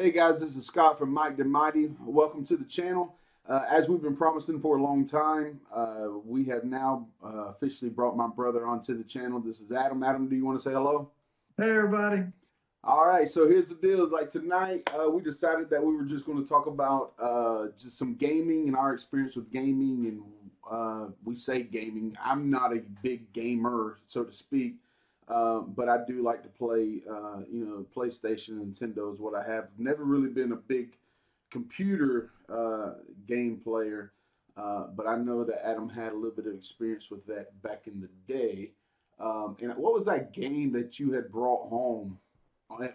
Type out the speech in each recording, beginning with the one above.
Hey guys, this is Scott from Mike the Mighty. Welcome to the channel. As we've been promising for a long time, we have now officially brought my brother onto the channel. This is Adam. Adam, do you want to say hello? Hey everybody. All right, so here's the deal. Like tonight, we decided that we were just going to talk about just some gaming and our experience with gaming. And we say gaming. I'm not a big gamer, so to speak, but I do like to play. PlayStation and Nintendo is what I have. Never really been a big computer game player, but I know that Adam had a little bit of experience with that back in the day. And what was that game that you had brought home?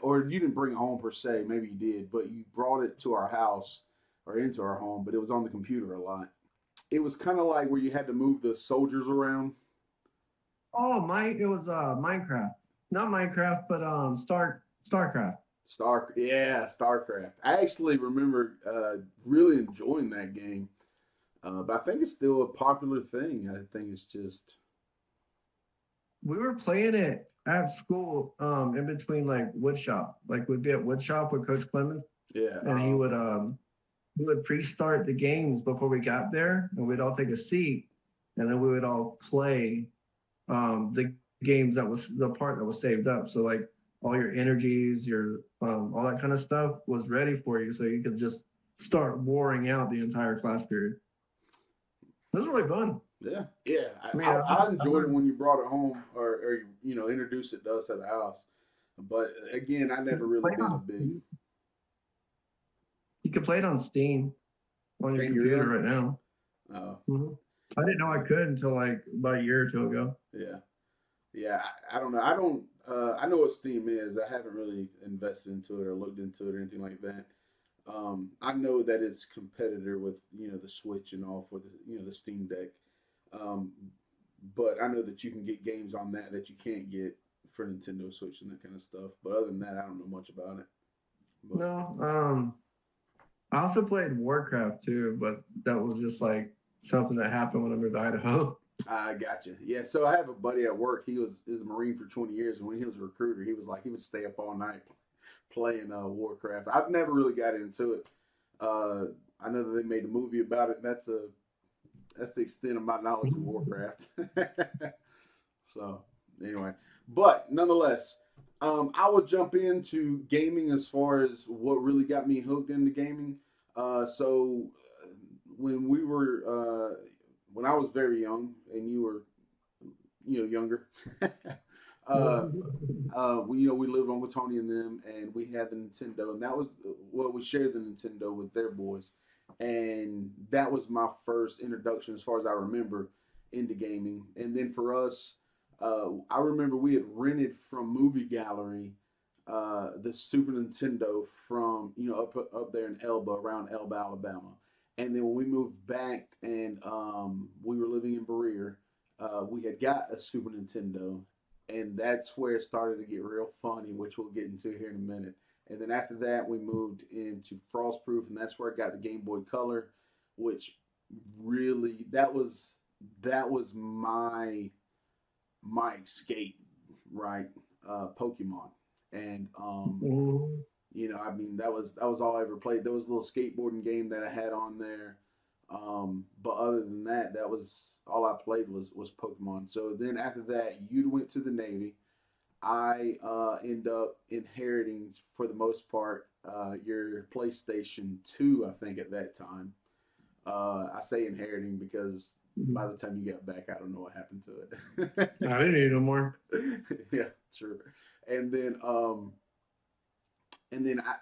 Or you didn't bring it home per se, maybe you did, but you brought it to our house or into our home, but it was on the computer a lot. It was kind of like where you had to move the soldiers around. Oh, it was Minecraft. Not Minecraft, but StarCraft. StarCraft. I actually remember really enjoying that game, but I think it's still a popular thing. I think it's just We were playing it at school, in between like woodshop. Like we'd be at woodshop with Coach Clemens, yeah. and he would pre-start the games before we got there, and we'd all take a seat, and then we would all play the games that was the part that was saved up. So like all your energies, your all that kind of stuff was ready for you, so you could just start warring out the entire class period. It was really fun. Yeah. I mean, I enjoyed it when you brought it home or introduced it to us at the house. But again, I never really played been a on, big. you can play it on Steam on your Can you computer really? right now. Oh, I didn't know I could until like about a year or two ago. yeah. Yeah, I don't know. I don't. I know what Steam is. I haven't really invested into it or looked into it or anything like that. I know that it's competitor with the Switch and all for the Steam Deck. Um, but I know that you can get games on that you can't get for Nintendo Switch and that kind of stuff. But other than that, I don't know much about it. But No, I also played Warcraft too, but that was just like something that happened when I moved to Idaho. I got you. Yeah. So I have a buddy at work. He was a Marine for 20 years, and when he was a recruiter, he was like he would stay up all night playing Warcraft. I've never really got into it. Uh, I know that they made a movie about it. And that's the extent of my knowledge of Warcraft. So anyway, but nonetheless, I will jump into gaming as far as what really got me hooked into gaming. So when we were when I was very young and you were younger. We lived on with Tony and them, and we had the Nintendo, and that was we shared the Nintendo with their boys, and that was my first introduction, as far as I remember, into gaming. And then for us, I remember we had rented from Movie Gallery the Super Nintendo from up there in Elba, around Elba, Alabama. And then when we moved back and we were living in Berea, we had got a Super Nintendo, and that's where it started to get real funny, which we'll get into here in a minute. And then after that, we moved into Frostproof, and that's where I got the Game Boy Color, which really that was my escape, right? Pokemon, and I mean that was all I ever played. There was a little skateboarding game that I had on there, but other than that, that was all I played was Pokemon. So then after that, you went to the Navy. I end up inheriting for the most part your PlayStation 2. I think at that time. I say inheriting because by the time you get back, I don't know what happened to I didn't need no more. it. Yeah, sure. And then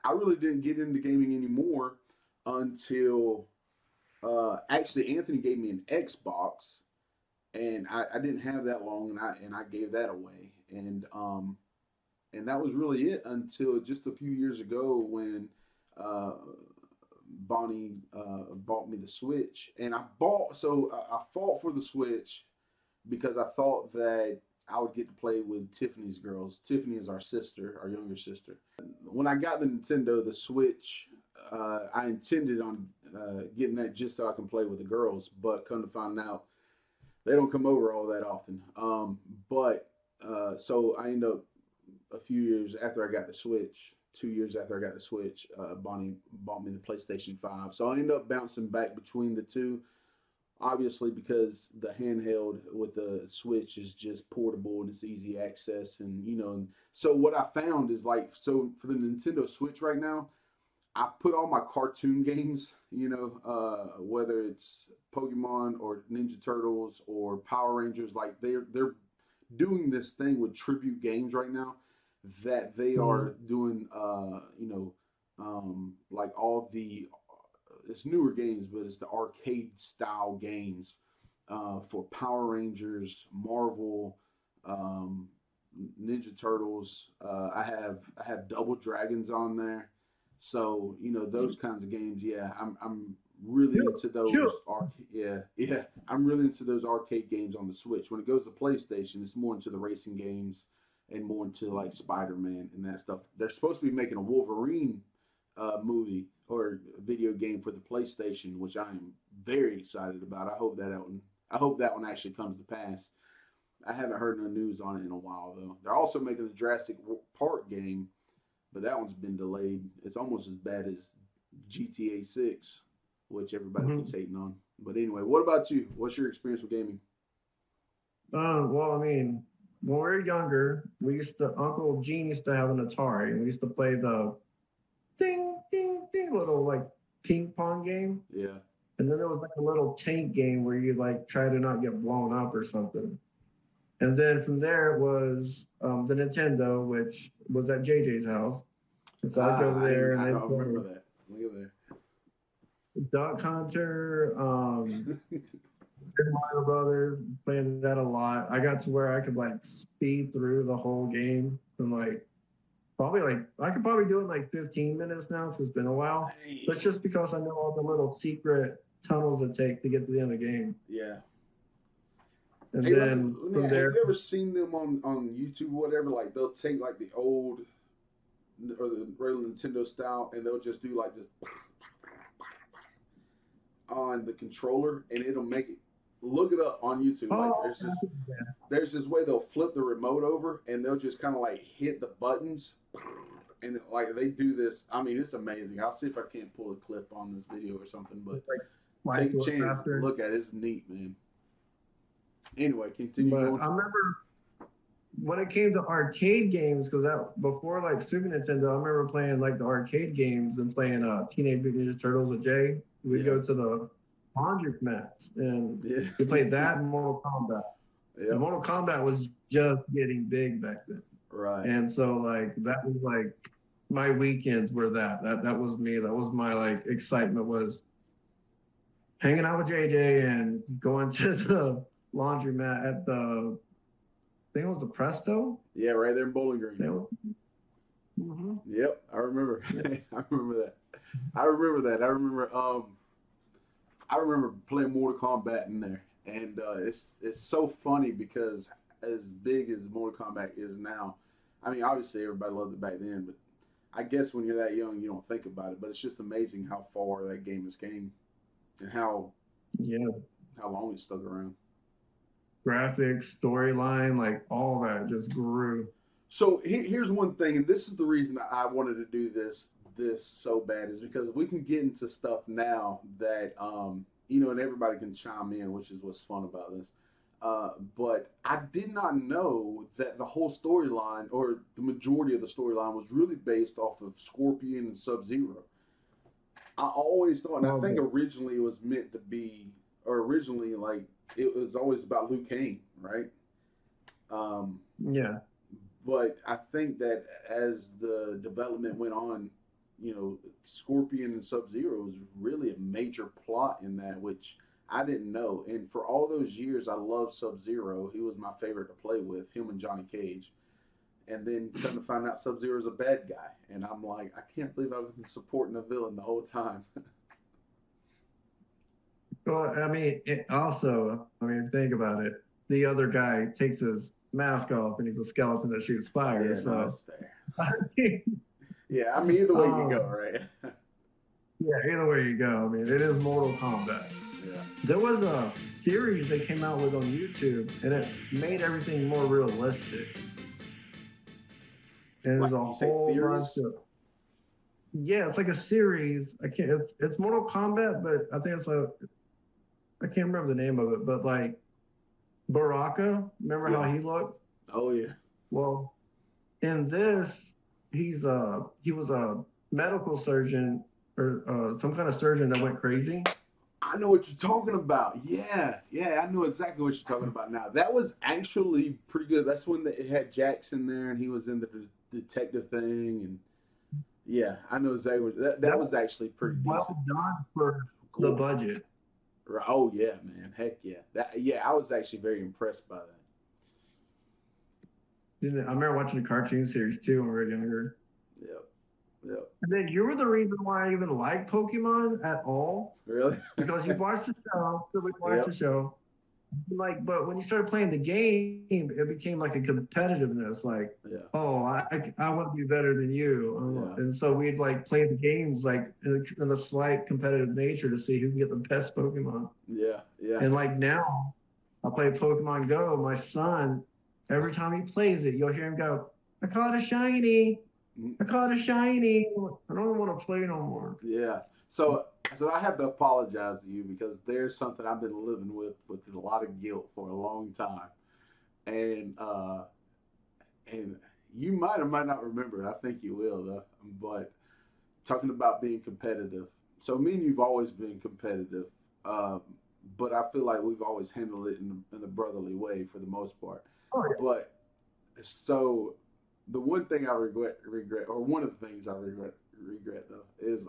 I really didn't get into gaming anymore until actually Anthony gave me an Xbox, and I didn't have that long, and I gave that away, and that was really it until just a few years ago when uh, Bonnie bought me the Switch, and I fought for the Switch because I thought that I would get to play with Tiffany's girls. Tiffany is our sister, our younger sister. When I got the Nintendo, the Switch, I intended on getting that just so I can play with the girls, but come to find out, they don't come over all that often. But so I ended up a few years after I got the Switch. 2 years after I got the Switch, Bonnie bought me the PlayStation 5. So I ended up bouncing back between the two, obviously because the handheld with the Switch is just portable and it's easy access. And, and so what I found is like, so for the Nintendo Switch right now, I put all my cartoon games, whether it's Pokemon or Ninja Turtles or Power Rangers, like they're doing this thing with tribute games right now that they are doing, like all the it's newer games, but it's the arcade style games for Power Rangers, Marvel, um, Ninja Turtles. I have Double Dragons on there, so those kinds of games. Yeah, I'm really into those. Sure. Yeah, I'm really into those arcade games on the Switch. When it goes to PlayStation, it's more into the racing games and more into like Spider-Man and that stuff. They're supposed to be making a Wolverine movie or video game for the PlayStation, which I am very excited about. I hope that one actually comes to pass. I haven't heard no news on it in a while though. They're also making a Jurassic Park game, but that one's been delayed. It's almost as bad as GTA 6, which everybody keeps hating on. But anyway, what about you? What's your experience with gaming? Well, I mean, when we were younger, Uncle Gene used to have an Atari, and we used to play the ding, ding, ding little like ping pong game. Yeah. And then there was like a little tank game where you like try to not get blown up or something. And then from there was the Nintendo, which was at JJ's house. And so I'd go there and I then don't remember that. Look at there. Duck Hunter, Super Mario Brothers, playing that a lot. I got to where I could like speed through the whole game and like I could probably do it in like 15 minutes now because it's been a while. But it's just because I know all the little secret tunnels it take to get to the end of the game. Yeah. And hey, then from there, have you ever seen them on YouTube or whatever? Like they'll take like the old or the regular Nintendo style and they'll just do like this on the controller and it'll make it. Look it up on YouTube. Like there's this way they'll flip the remote over and they'll just kind of like hit the buttons and like they do this. I mean, it's amazing. I'll see if I can't pull a clip on this video or something, but take a chance. Look at it. It's neat, man. Anyway, continue going. I remember when it came to arcade games, because that before like Super Nintendo, I remember playing like the arcade games and playing Teenage Mutant Ninja Turtles with Jay. We'd go to the laundromats and we played that in Mortal Kombat. Yeah. Mortal Kombat was just getting big back then. Right. And so like that was like my weekends were that was me. That was my like excitement was hanging out with JJ and going to the laundromat at I think it was the Presto. Yeah, right there in Bowling Green. Yep, I remember. I remember that. I remember playing Mortal Kombat in there, and it's so funny because as big as Mortal Kombat is now, I mean, obviously everybody loved it back then, but I guess when you're that young, you don't think about it. But it's just amazing how far that game has came, and how long it stuck around. Graphics, storyline, like all that just grew. So here's one thing, and this is the reason I wanted to do this so bad, is because we can get into stuff now that and everybody can chime in, which is what's fun about this. But I did not know that the whole storyline, or the majority of the storyline, was really based off of Scorpion and Sub-Zero. I always thought, and I think originally it was meant to be, or originally like it was always about Liu Kang, right? Yeah. But I think that as the development went on, Scorpion and Sub-Zero was really a major plot in that, which I didn't know. And for all those years, I loved Sub-Zero. He was my favorite to play with, him and Johnny Cage. And then come to find out Sub-Zero's a bad guy. And I'm like, I can't believe I've been supporting a villain the whole time. Well, I mean, think about it. The other guy takes his mask off and he's a skeleton that shoots fire. Yeah, so no, that's fair. Yeah, I mean, either way you go, right? Yeah, either way you go. I mean, it is Mortal Kombat. Yeah. There was a series they came out with on YouTube, and it made everything more realistic. And there's a whole bunch of yeah, it's like a series. I can't. It's Mortal Kombat, but I think it's a. I can't remember the name of it, but like Baraka. Remember how Yeah. he looked? Oh yeah. Well, in this, he was a medical surgeon or some kind of surgeon that went crazy. I know what you're talking about. Yeah, yeah, I know exactly what you're talking about now. That was actually pretty good. That's when it had Jackson there, and he was in the detective thing, and yeah, I know exactly that That was actually was pretty decent. well done for the Gore. budget. Right. Oh yeah, man. Heck yeah. Yeah, I was actually very impressed by that. I remember watching the cartoon series too when we were younger. Yep. Yep. And then you were the reason why I even liked Pokemon at all Really? because you watched the show. So we watched the Yep. show. Like, but when you started playing the game, it became like a competitiveness. Like, Yeah. oh, I want to be better than you, Yeah. and so we'd like play the games like in a slight competitive nature to see who can get the best Pokemon. Yeah. Yeah. And like now, I play Pokemon Go. My son, every time he plays it, you'll hear him go, "I caught a shiny! Mm, I caught a shiny! I don't want to play no more." yeah. So I have to apologize to you because there's something I've been living with a lot of guilt for a long time, and and you might or might not remember it. I think you will though. But talking about being competitive. So me and you've always been competitive, um, but I feel like we've always handled it in a brotherly way for the most part. Oh yeah. But so the one thing I regret, or one of the things I regret though, is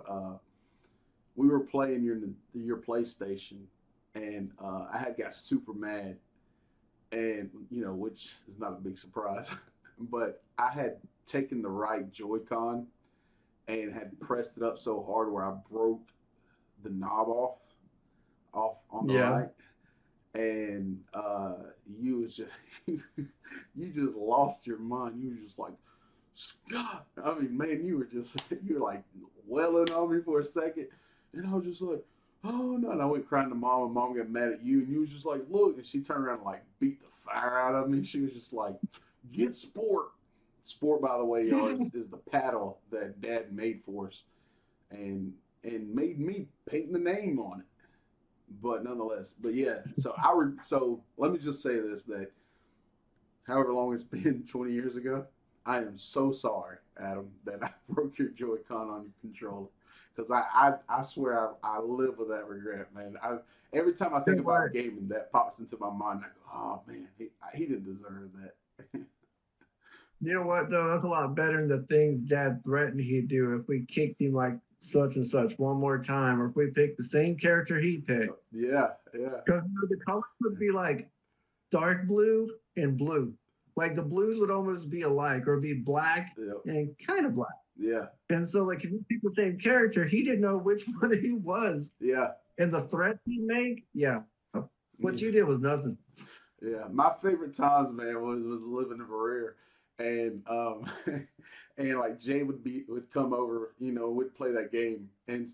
we were playing your PlayStation, and I had got super mad, and which is not a big surprise, but I had taken the right Joy-Con and had pressed it up so hard where I broke the knob off on the Yeah. right, and you was just you just lost your mind. You were just like, Scott. I mean, man, you were just you were like welling on me for a second, and I was just like, oh no. And I went crying to mom, and mom got mad at you, and you was just like, look, and she turned around and like beat the fire out of me. She was just like, get sport. Sport, by the way, y'all, is the paddle that Dad made for us, and made me paint the name on it. But nonetheless, but yeah. So let me just say this: that however long it's been, 20 years ago, I am so sorry, Adam, that I broke your Joy-Con on your controller. Because I swear I live with that regret, man. Every time I think about gaming, that pops into my mind. I go, oh man, he didn't deserve that. You know what though? That's a lot better than the things Dad threatened he'd do if we kicked him like such and such one more time, or if we picked the same character he picked. Yeah, yeah, Because the colors would be like dark blue and blue. Like the blues would almost be alike, or be black yeah, and kind of black. yeah, And so, like, if you pick the same character, he didn't know which one he was. yeah. And the threat he made, yeah, what Yeah. you did was nothing. Yeah, my favorite times, man, was living in Berea, and and like Jay would come over, would play that game, and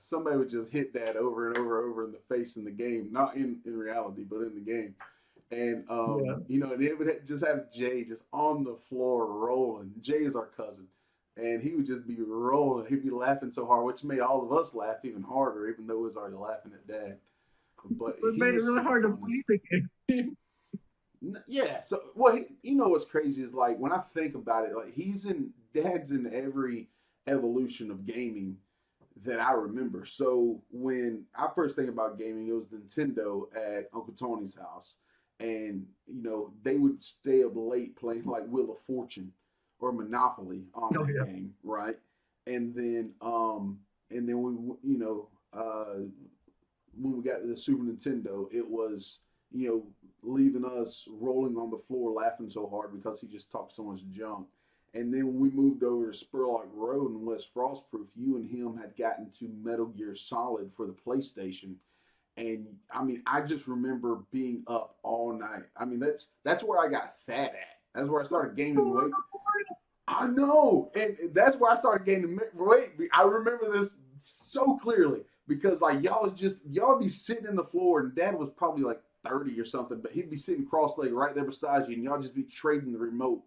somebody would just hit that over and over in the face in the game, not in reality, but in the game, and Yeah. and it would just have Jay just on the floor rolling. Jay is our cousin, and he would just be rolling. He'd be laughing so hard, which made all of us laugh even harder, even though it was already laughing at Dad. But It he made it was really the hard to funnest. believe the game. Yeah. So, well, what's crazy is like when I think about it, like Dad's in every evolution of gaming that I remember. So when I first think about gaming, it was Nintendo at Uncle Tony's house, and they would stay up late playing like Wheel of Fortune or Monopoly on Oh, that yeah. game, right? And then we, when we got to the Super Nintendo, it was leaving us rolling on the floor laughing so hard because he just talked so much junk. And then when we moved over to Spurlock Road in West Frostproof, you and him had gotten to Metal Gear Solid for the PlayStation. And I mean, I just remember being up all night. I mean, that's where I got fat at. That's where I started gaining weight. I know, and that's where I started gaining weight. I remember this so clearly because like y'all be sitting in the floor, and Dad was probably like 30 or something, but he'd be sitting cross-legged right there beside you, and y'all just be trading the remote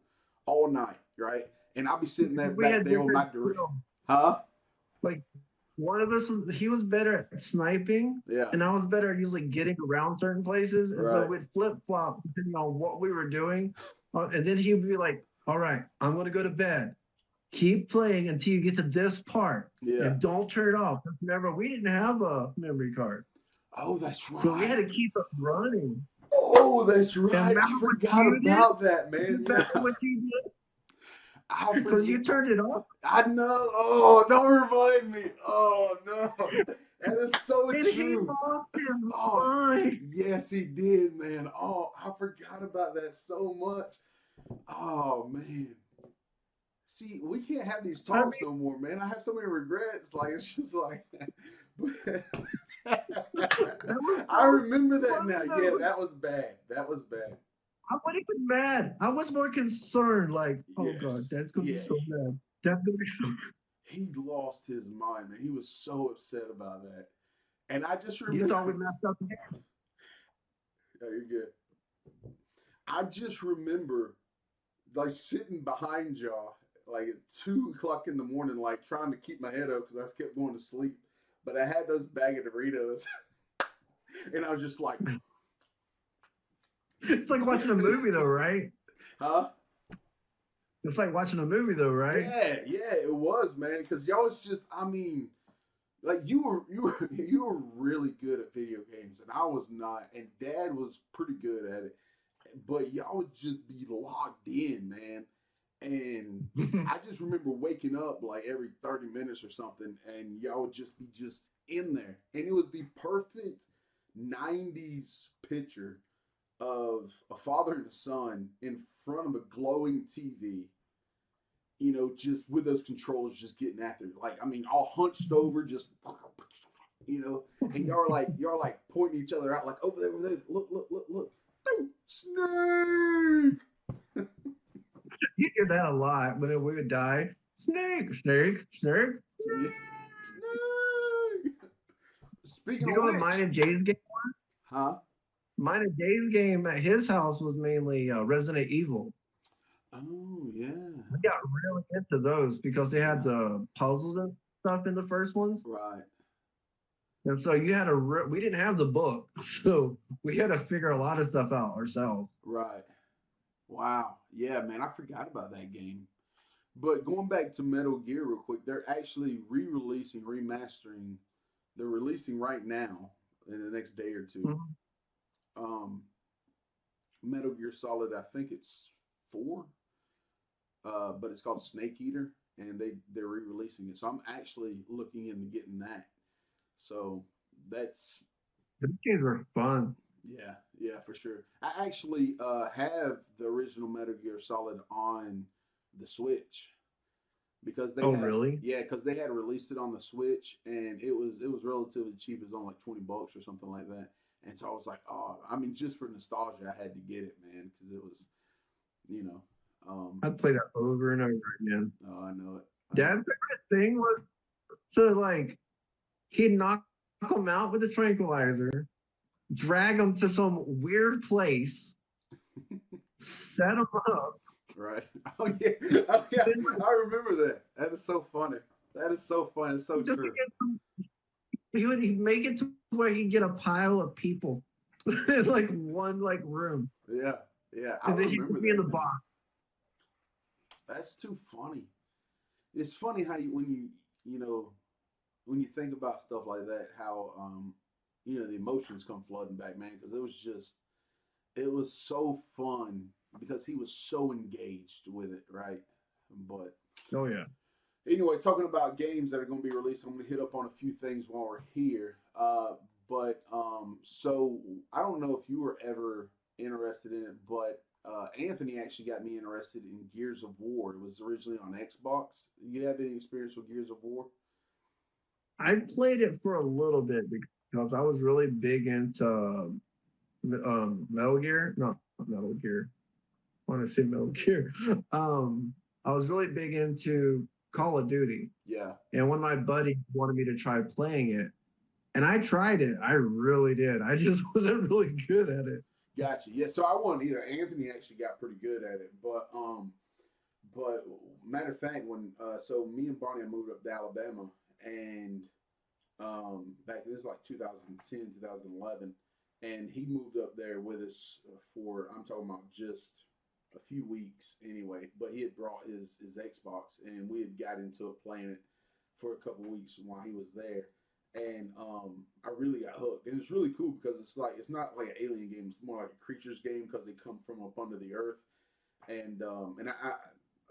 all night, right? And I'll be sitting there We back had there on my different skills. Huh? Like one of us he was better at sniping, Yeah. and I was better at usually getting around certain places. And so Right. we'd flip flop depending on what we were doing. And then he'd be like, "All right, I'm gonna go to bed. Keep playing until you get to this part, Yeah. and don't turn it off." Remember, we didn't have a memory card, Oh, that's so we had right. to keep it running. Oh, that's And right. remember I what forgot you did? about that, man. Remember Yeah. what you did? I So forget. you turned it off, I know. Oh, don't remind me. Oh no. That is so and he true. lost his Oh, mind. yes, he did, man. Oh, I forgot about that so much. Oh man. See, we can't have these I talks no more, man. I have so many regrets. Like it's just like That was I so remember that funny now. Yeah, though. that was bad. That was bad. I wasn't even mad. I was more concerned, like, oh God, Yes. Dad's gonna be Yeah. so mad. Dad's gonna be so He lost his mind, man. He was so upset about that. And I just You remember thought we messed up again. oh, you're good. I just remember like sitting behind y'all like at 2 o'clock in the morning, like trying to keep my head up because I kept going to sleep. But I had those bag of Doritos, and I was just like, It's like watching a movie though, right? huh? It's like watching a movie though, right? Yeah, yeah, it was, man. Because y'all was just, I mean, like you were really good at video games, and I was not. And Dad was pretty good at it, but y'all would just be locked in, man. And I just remember waking up like every 30 minutes or something, and y'all would just be just in there. And it was the perfect 90s picture of a father and a son in front of a glowing TV, just with those controllers just getting after it. Like, I mean, all hunched over, just, and y'all are like pointing each other out, like, over there, look, look, look, look. Snake! You hear that a lot when we would die. Snake, snake, snake. Yeah. Snake! Speaking You of know what which, mine and Jay's game? huh? Mine and Jay's game at his house was mainly Resident Evil. Oh, yeah. We got really into those because they had Yeah. the puzzles and stuff in the first ones. Right. And so you had to, we didn't have the book. So we had to figure a lot of stuff out ourselves. Right. Wow. Yeah, man, I forgot about that game. But going back to Metal Gear real quick, they're actually re-releasing, remastering. They're releasing right now in the next day or two. Mhm. Um, Metal Gear Solid, I think it's 4, but it's called Snake Eater, and they're re-releasing it. So I'm actually looking into getting that. So that's Those games were fun. yeah, yeah, for sure. I actually have the original Metal Gear Solid on the Switch because they Oh, had really? yeah, because they had released it on the Switch and it was relatively cheap. It was only like $20 or something like that. And so I was like, oh, I mean, just for nostalgia, I had to get it, man, because it was, you know, I played that over and over again. oh, I know it, I know Dad's favorite thing was to like, he'd knock him out with a tranquilizer, drag him to some weird place, set him up, it, right? Oh yeah, oh yeah, then I remember that. That is so funny. That is so funny. It's so just to true. get some, he'd make it to where he'd get a pile of people in like one like room, Yeah, yeah, I and then he remember would be in the that, man. box. That's too funny. It's funny how when you think about stuff like that, how the emotions come flooding back, man, because it was so fun because he was so engaged with it, right? But Oh yeah. anyway, talking about games that are going to be released, I'm going to hit up on a few things while we're here. So I don't know if you were ever interested in it, but Anthony actually got me interested in Gears of War. It was originally on Xbox. You have any experience with Gears of War? I played it for a little bit because I was really big into Metal Gear. No, not Metal Gear. I want to say Metal Gear. I was really big into Call of Duty, Yeah, and one of my buddies wanted me to try playing it, and I tried it. I really did. I just wasn't really good at it. gotcha. Yeah, so I wasn't either. Anthony actually got pretty good at it, but matter of fact, when so me and Barney moved up to Alabama, and back this is like 2010, 2011, and he moved up there with us for I'm talking about just a few weeks anyway. But he had brought his Xbox, and we had got into it playing it for a couple weeks while he was there. And I really got hooked, and it's really cool because it's not like an alien game; it's more like a creatures game because they come from up under the earth. And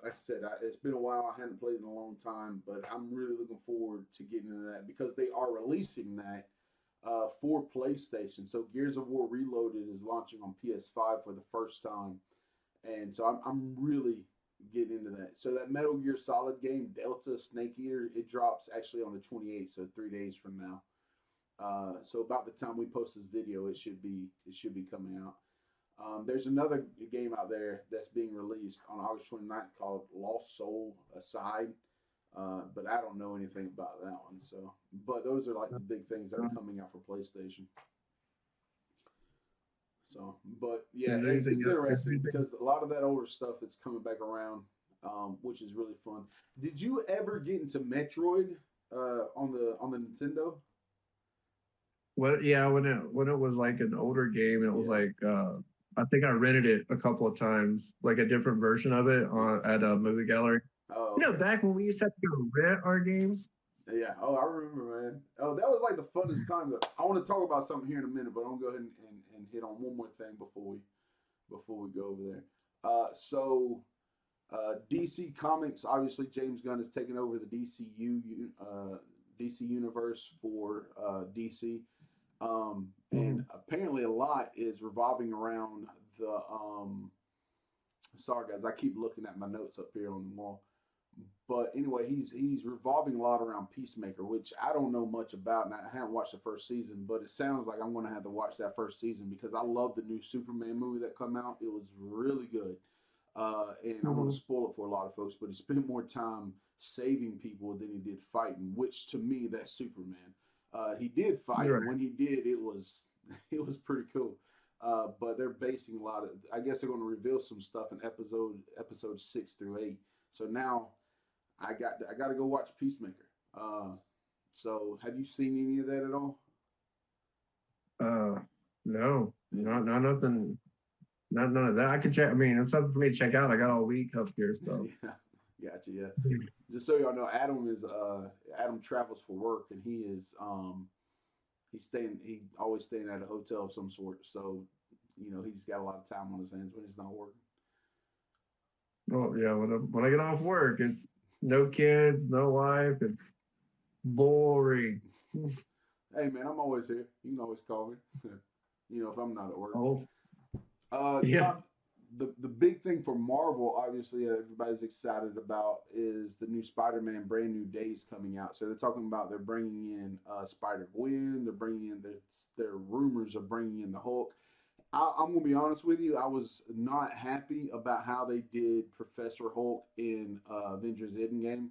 like I said, it's been a while. I hadn't played in a long time, but I'm really looking forward to getting into that because they are releasing that for PlayStation. So Gears of War Reloaded is launching on PS5 for the first time, and so I'm really getting into that. So that Metal Gear Solid game, Delta Snake Eater, it drops actually on the 28th, so 3 days from now. So about the time we post this video, it should be coming out. There's another game out there that's being released on August 29th called Lost Soul Aside, but I don't know anything about that one. So, but those are like the big things that are coming out for PlayStation. So, but yeah, it's interesting because a lot of that older stuff is coming back around, which is really fun. Did you ever get into Metroid on the Nintendo? What? Yeah, when it was like an older game, it was Yeah. like I think I rented it a couple of times, like a different version of it at a movie gallery. Oh, You know, okay. back when we used to have to go rent our games. Yeah. Oh, I remember, man. Oh, that was like the funnest time. I want to talk about something here in a minute, but I'm gonna go ahead and hit on one more thing before we go over there. DC Comics, obviously James Gunn has taken over the DC universe for DC, and Mhm. apparently a lot is revolving around the. Sorry guys, I keep looking at my notes up here on the wall. But anyway, he's revolving a lot around Peacemaker, which I don't know much about, and I haven't watched the first season. But it sounds like I'm going to have to watch that first season because I love the new Superman movie that come out. It was really good, and I want to Mhm. spoil it for a lot of folks. But he spent more time saving people than he did fighting, which to me that's Superman. He did fight, You're and when he did, it was it was pretty cool. But they're basing a lot of. I guess they're going to reveal some stuff in episode 6 through 8. So now I got to go watch Peacemaker. So have you seen any of that at all? right. No, Yeah, not nothing, not none of that. I could check. I mean, it's something for me to check out. I got all week up here, so. yeah, gotcha. Yeah, just so y'all know, Adam travels for work, and he always staying at a hotel of some sort. So he's got a lot of time on his hands when he's not working. Well, yeah. When I get off work, it's no kids, no wife. It's boring. Hey man, I'm always here. You can always call me. If I'm not at work. Oh, yeah, John, the big thing for Marvel, obviously, everybody's excited about is the new Spider-Man Brand New Days coming out. So they're talking about they're bringing in Spider Gwen. They're bringing in their rumors of bringing in the Hulk. I'm gonna be honest with you. I was not happy about how they did Professor Hulk in Avengers Endgame.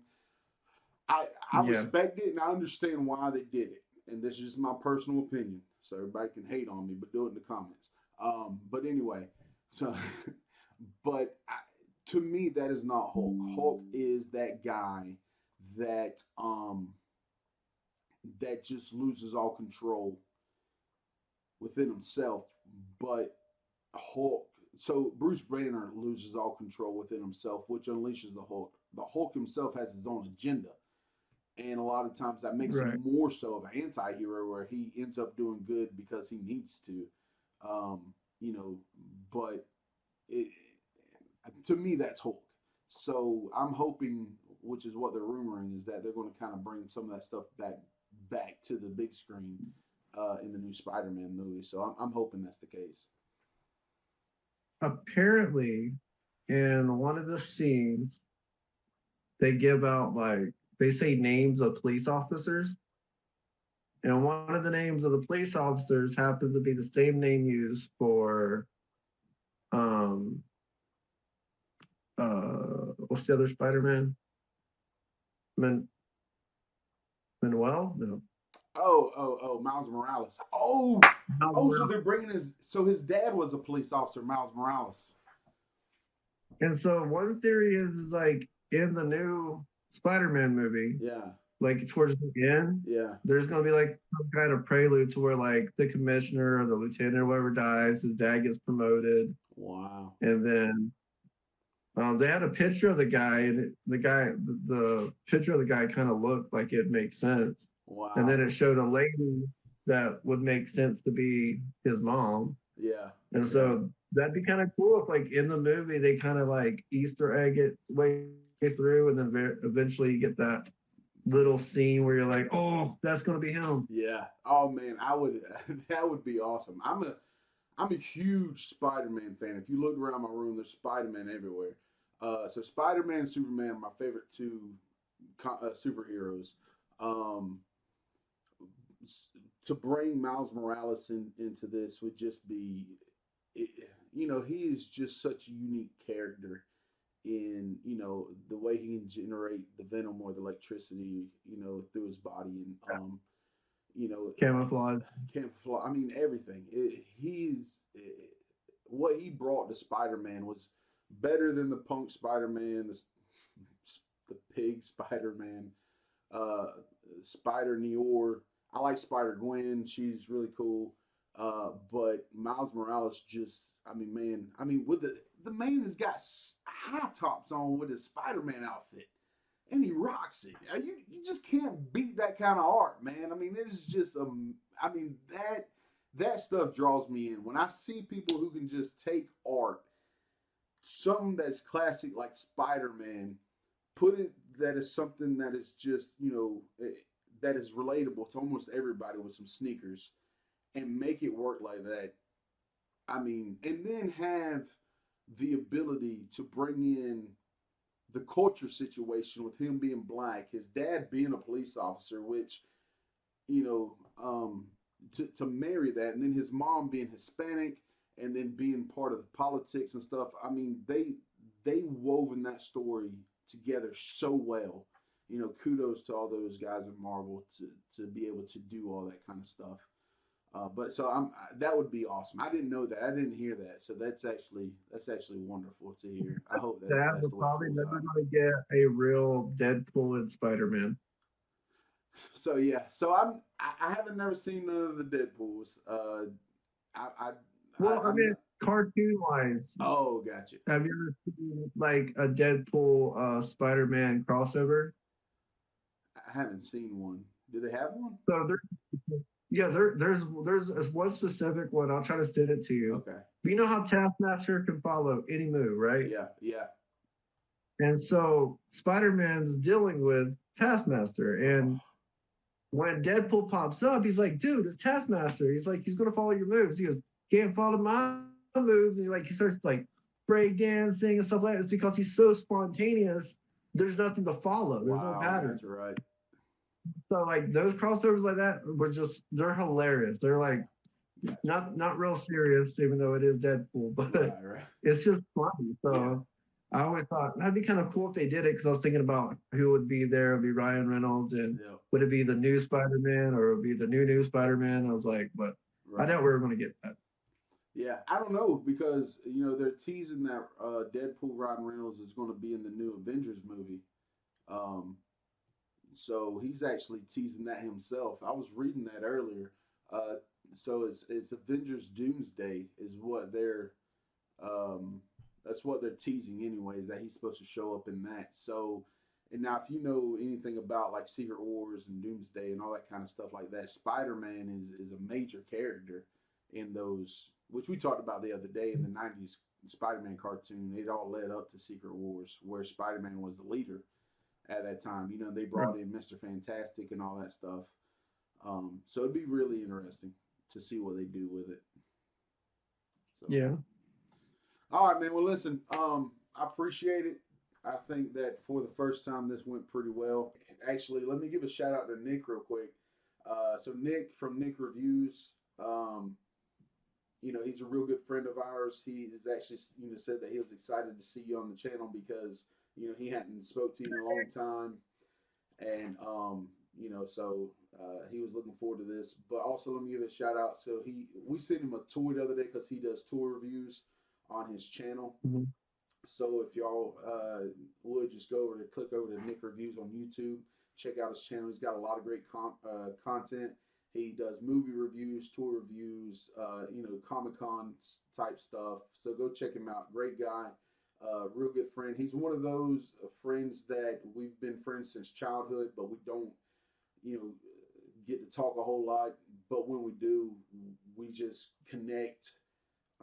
I yeah. respect it and I understand why they did it. And this is just my personal opinion. So everybody can hate on me, but do it in the comments. But anyway, so but to me that is not Hulk. Hulk is that guy that that just loses all control within himself. But Hulk, so Bruce Banner loses all control within himself, which unleashes the Hulk. The Hulk himself has his own agenda, and a lot of times that makes Right. him more so of an anti-hero where he ends up doing good because he needs to, um, you know but it, to me that's Hulk. So I'm hoping, which is what they're rumoring, is that they're going to kind of bring some of that stuff back to the big screen in the new Spider-Man movie. So I'm hoping that's the case. Apparently, in one of the scenes, they give out like they say names of police officers, and one of the names of the police officers happens to be the same name used for um what's the other Spider-Man? Man, Manuel? No. Oh, Miles Morales. So they're bringing his dad was a police officer, Miles Morales. And so one theory is like in the new Spider-Man movie, Yeah. like towards the end, Yeah. there's gonna be like some kind of prelude to where like the commissioner or the lieutenant or whatever dies, his dad gets promoted, Wow. and then they had a picture of the guy, and the picture of the guy kind of looked like it makes sense, and then Wow. it showed a lady that would make sense to be his mom, Yeah. and Yeah. so that'd be kind of cool if like in the movie they kind of like Easter egg it way through, and then eventually you get that little scene where you're like, oh, that's gonna be him. Yeah. Oh man, I would. That would be awesome. I'm a huge Spider-Man fan. If you look around my room, there's Spider-Man everywhere. So Spider-Man and Superman are my favorite two superheroes. Um, to bring Miles Morales into this would just be, it, he is just such a unique character in, the way he can generate the venom or the electricity, through his body and, you know, Camouflage. camouflage. I mean, everything. What he brought to Spider-Man was better than the punk Spider-Man, the pig Spider-Man, uh, Spider Neor. I like Spider Gwen. She's really cool. But Miles Morales just, I mean, man, I mean, with the man has got high tops on with his Spider-Man outfit, and he rocks it. You just can't beat that kind of art, man. I mean, it is just I mean that stuff draws me in when I see people who can just take art, something that's classic like Spider-Man, put it that is something that is just that is relatable to almost everybody with some sneakers, and make it work like that. I mean, and then have the ability to bring in the culture situation with him being black, his dad being a police officer, which you know, to marry that, and then his mom being Hispanic, and then being part of the politics and stuff. I mean, they woven that story together so well. Kudos to all those guys at Marvel to be able to do all that kind of stuff. But so that would be awesome. I didn't know that. I didn't hear that. So that's actually wonderful to hear. I hope That that's we're the way it probably pulls never out. gonna get a real Deadpool and Spider-Man. So yeah, so I haven't never seen none of the Deadpool's. I I, Well, I I'm mean, cartoon wise, oh, gotcha. have you ever seen like a Deadpool Spider-Man crossover? I haven't seen one. Do they have one? So yeah, there's one specific one. I'll try to send it to you. Okay. But you know how Taskmaster can follow any move, right? Yeah, yeah. And so Spider-Man's dealing with Taskmaster, Oh, and when Deadpool pops up, he's like, dude, it's Taskmaster. He's like, he's gonna follow your moves. He goes, can't follow my moves. And he starts like break dancing and stuff like that. It's because he's so spontaneous. There's nothing to follow. There's no wow, pattern. gotcha. Right. So like those crossovers like that were just they're hilarious. They're like Gotcha. not real serious, even though it is Deadpool, but Right, right. it's just funny. Yeah. So I always thought that'd be kind of cool if they did it because I was thinking about who would be there. It'd be Ryan Reynolds, and Yeah. would it be the new Spider-Man or would it be the new Spider-Man? I was like, but I Right. doubt we were going to get that. Yeah, I don't know because they're teasing that Deadpool Ryan Reynolds is going to be in the new Avengers movie. Um, so he's actually teasing that himself. I was reading that earlier. Uh, so it's Avengers Doomsday is what they're um, that's what they're teasing anyways, that he's supposed to show up in that. So, and now if you know anything about like Secret Wars and Doomsday and all that kind of stuff like that, Spider Man is a major character in those, which we talked about the other day in the '90s Spider Man cartoon. It all led up to Secret Wars, where Spider Man was the leader at that time. They Right. brought in Mr. Fantastic and all that stuff. So it'd be really interesting to see what they do with it. So. Yeah. All right, man. Well, listen, I appreciate it. I think that for the first time, this went pretty well. Actually, let me give a shout out to Nick real quick. So Nick from Nick Reviews, um, he's a real good friend of ours. He has actually, said that he was excited to see you on the channel because, he hadn't spoke to you in a long time, and so he was looking forward to this. But also, let me give a shout out. So we sent him a toy the other day because he does toy reviews on his channel. Mhm. So if y'all would just click over to Nick Reviews on YouTube, check out his channel. He's got a lot of great content. He does movie reviews, tour reviews, Comic Con type stuff. So go check him out. Great guy, real good friend. He's one of those friends that we've been friends since childhood, but we don't, get to talk a whole lot. But when we do, we just connect.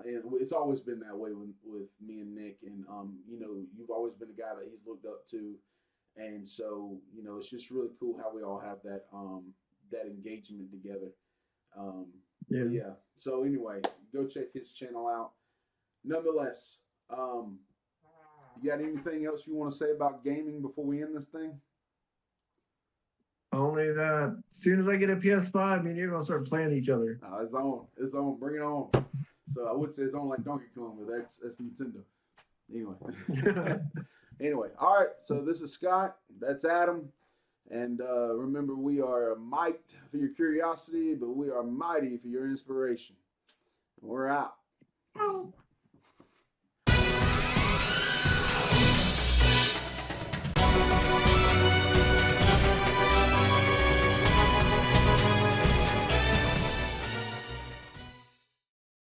And it's always been that way with me and Nick. And you've always been a guy that he's looked up to. And so, it's just really cool how we all have that engagement together. Yeah. So anyway, go check his channel out. Nonetheless, you got anything else you want to say about gaming before we end this thing? Only that as soon as I get a PS5, me and you're gonna start playing each other. It's on. It's on. Bring it on. So I would say it's on like Donkey Kong, but that's Nintendo. Anyway. Anyway, all right. So this is Scott. That's Adam. And remember, we are mic'd for your curiosity, but we are mighty for your inspiration. We're out.